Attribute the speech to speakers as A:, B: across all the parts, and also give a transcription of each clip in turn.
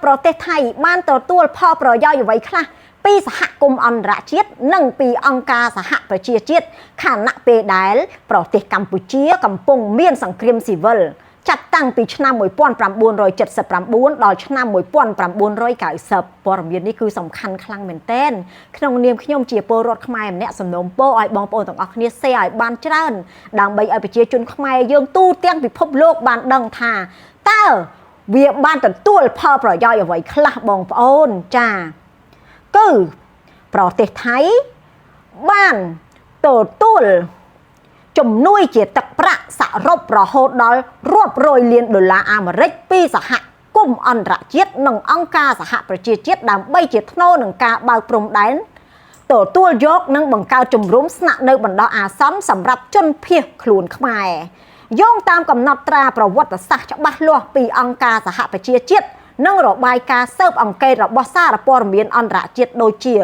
A: ប្រទេសថៃបានទទួលផលប្រយោជន៍អ្វីខ្លះពីសហគមន៍អន្តរជាតិនិងពីអង្គការសហប្រជាជាតិខណៈពេលដែលប្រទេសកម្ពុជាកំពុងមានសង្គ្រាមស៊ីវិលចាប់តាំងពីឆ្នាំ1979ដល់ឆ្នាំ1990ព័ត៌មាននេះគឺសំខាន់ខ្លាំងមែនទែនក្នុងនាមខ្ញុំជាពលរដ្ឋខ្មែរម្នាក់សំណូមពរឲ្យបងប្អូនទាំងអស់គ្នាshareឲ្យបានច្រើនដើម្បីឲ្យប្រជាជនខ្មែរយើងទូទាំងពិភពលោកបានដឹងថាតើវាបានទទួលផលប្រយោជន៍អ្វីខ្លះបងប្អូនចាគឺប្រទេសថៃបានទទួលជំនួយជាទឹកប្រាក់សរុបរហូតដល់រាប់រយលានដុល្លារអាមេរិកពីសហគមន៍អន្តរជាតិនិងអង្គការសហប្រជាជាតិដើម្បីជាថ្នូរនឹងការបើកព្រំដែនទទួលយកនិងបង្កើតជំរំស្នាក់នៅបណ្ដោះអាសន្នសម្រាប់ជនភៀសខ្លួនខ្មែរយោងតាមកំណត់ត្រាប្រវត្តិសាស្ត្រច្បាស់លាស់ពីអង្គការសហប្រជាជាតិនិងរបាយការណ៍ស៊ើបអង្កេតរបស់សារព័ត៌មានអន្តរជាតិដូចជា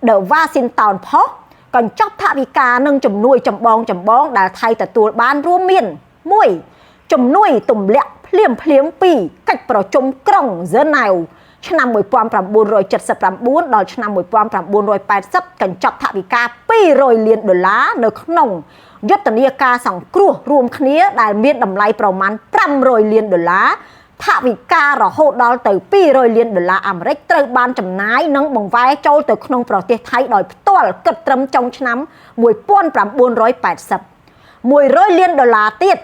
A: The Washington Post កញ្ចប់ថវិកានិងជំនួយចម្បងដែលថៃទទួលបានរួមមាន1ជំនួយទម្លាក់ភ្លាមពីកិច្ចប្រជុំក្រុងហ្សឺណែវឆ្នាំ1979ដល់ឆ្នាំ1980កញ្ចប់ថវិកា200លានដុល្លារនៅក្នុងយុទ្ធនាការសង្គ្រោះរួមគ្នាដែលមានតម្លៃប្រមាណ500លានដុល្លារថវិការហូតដល់ទៅ200លានដុល្លារអាមេរិកត្រូវបានចំណាយនិងបង្វែរចូលទៅក្នុងប្រទេសថៃដោយផ្ទាល់គិតត្រឹមចុងឆ្នាំ1980 100លានដុល្លារទៀត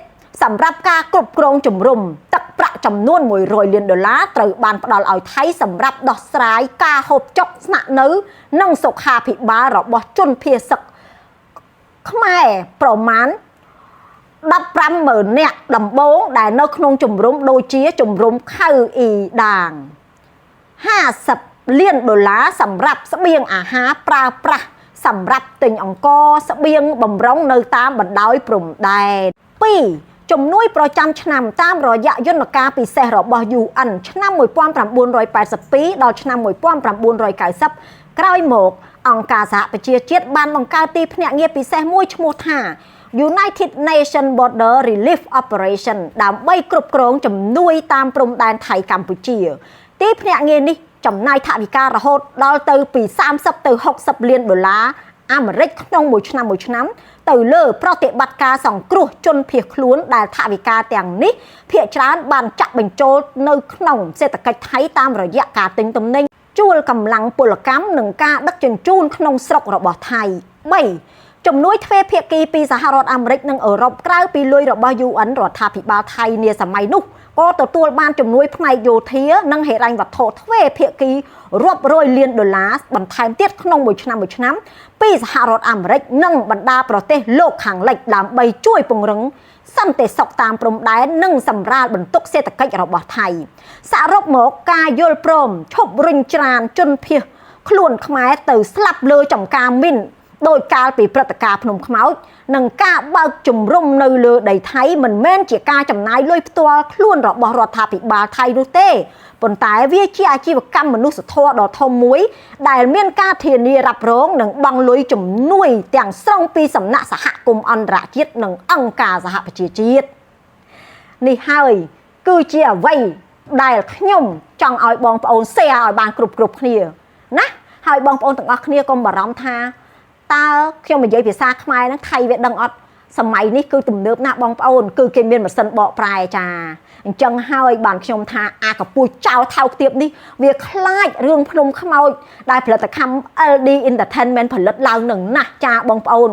A: សម្រាប់ការគ្រប់គ្រងជំរំទឹកប្រាក់ចំនួន100លានដុល្លារត្រូវបានផ្ដល់ឲ្យថៃសម្រាប់ដោះស្រាយការហូបចុកស្នាក់នៅនិងសុខាភិបាលរបស់ជនភៀសសឹកខ្មែរប្រមាណ150000នាក់ដំបូងដែលនៅក្នុងជំរំដូចជាជំរំខៅអ៊ីដាង50លានដុល្លារសម្រាប់ស្បៀងអាហារប្រើប្រាស់សម្រាប់ទិញអង្ករស្បៀងបម្រុងនៅតាមបណ្ដោយព្រំដែន2ជំនួយប្រចាំឆ្នាំតាមរយៈយន្តការពិសេសរបស់ UN ឆ្នាំ1982ដល់ឆ្នាំ1990ក្រោយមកអង្គការសហប្រជាជាតិបានបង្កើតទីភ្នាក់ងារពិសេសមួយឈ្មោះថា United Nations Border Relief Operation ដើម្បីគ្រប់គ្រងជំនួយតាមព្រំដែនថៃកម្ពុជាទីភ្នាក់ងារនេះចំណាយថវិការហូតដល់ទៅពី30ទៅ60លានដុល្លារអាមេរិកក្នុងមួយឆ្នាំទៅលើប្រតិបត្តិការសង្គ្រោះជនភៀសខ្លួនដែលថវិកាទាំងនេះភាគច្រើនបានចាក់បញ្ចូលនៅក្នុងសេដ្ឋកិច្ចថៃតាមរយៈការទិញទំនិញជួលកម្លាំងពលកម្មនិងការដឹកជញ្ជូនក្នុងស្រុករបស់ថៃ3ជំនួយទ្វេភាគីពីសហរដ្ឋអាមេរិកនិងអឺរ៉ុបក្រៅពីលុយរបស់ UN រដ្ឋាភិបាលថៃនាសម័យនោះក៏ទទួលបានជំនួយផ្នែកយោធានិងហិរញ្ញវត្ថុទ្វេភាគីរាប់រយលានដុល្លារបន្ថែមទៀតក្នុងមួយឆ្នាំពីសហរដ្ឋអាមេរិកនិងបណ្ដាប្រទេសលោកខាងលិចដើម្បីជួយពង្រឹងសន្តិសុខតាមព្រំដែននិងសម្រាលបន្ទុកសេដ្ឋកិច្ចរបស់ថៃសរុបមកការយល់ព្រមឈប់រុញច្រានជនភៀសខ្លួនខ្មែរទៅស្លាប់លើចំការមីនដោយកាលពីព្រឹត្តិការណ៍ភ្នំខ្មោចនិងការបើកជំរំនៅលើដីថៃមិនមែនជាការចំណាយលុយផ្ទាល់ខ្លួនរបស់រដ្ឋាភិបាលថៃនោះទេប៉ុន្តែវាជាអាជីវកម្មមនុស្សធម៌ដ៏ធំមួយដែលមានការធានារ៉ាប់រងនិងបង់លុយជំនួយទាំងស្រុងពីសំណាក់សហគមន៍អន្តរជាតិនិងអង្គការសហប្រជាជាតិនេះហើយគឺជាអ្វីដែលខ្ញុំចង់ឲ្យបងប្អូនshareឲ្យបានគ្រប់គ្នាណាហើយបងប្អូនទាំងអស់គ្នាកុំបារម្ភថាតើខ្ញុំនិយាយភាសាខ្មែរហ្នឹងថៃវាដឹងអត់សម័យនេះគឺទំនើបណាស់បងប្អូនគឺគេមានម៉ាស៊ីនបកប្រែចាអញ្ចឹងហើយបានខ្ញុំថាអាកពួយចោលថោកទាបនេះវាខ្លាចរឿងភ្នំខ្មោចដែលផលិតកម្ម LD Entertainment ផលិតឡើងនឹងណាស់ចាបងប្អូន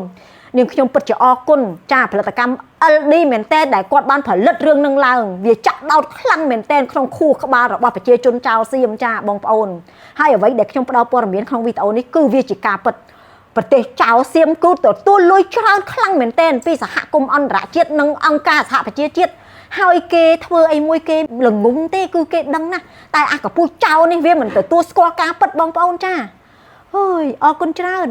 A: នាងខ្ញុំពិតជាអរគុណចាផលិតកម្ម LD មែនតើដែលគាត់បានផលិតរឿងនឹងឡើងវាចាក់ដោតខ្លាំងមែនតើក្នុងខួរក្បាលរបស់ប្រជាជនចៅសៀមចាបងប្អូនហើយអ្វីដែលខ្ញុំផ្ដល់ព័ត៌មានក្នុងវីដេអូនេះគឺវាជាការពិតប្រទេសចៅសៀមគឺទទួលលុយច្រើនខ្លាំងមែនទែនពីសហគមន៍អន្តរជាតិនិងអង្គការសហប្រជាជាតិហើយគេធ្វើអីមួយគេល្ងងទេគឺគេដឹងណាស់តែអាកពូចចៅនេះវាមិនទទួលស្គាល់ការពិតបងប្អូនចាអើយអរគុណច្រើន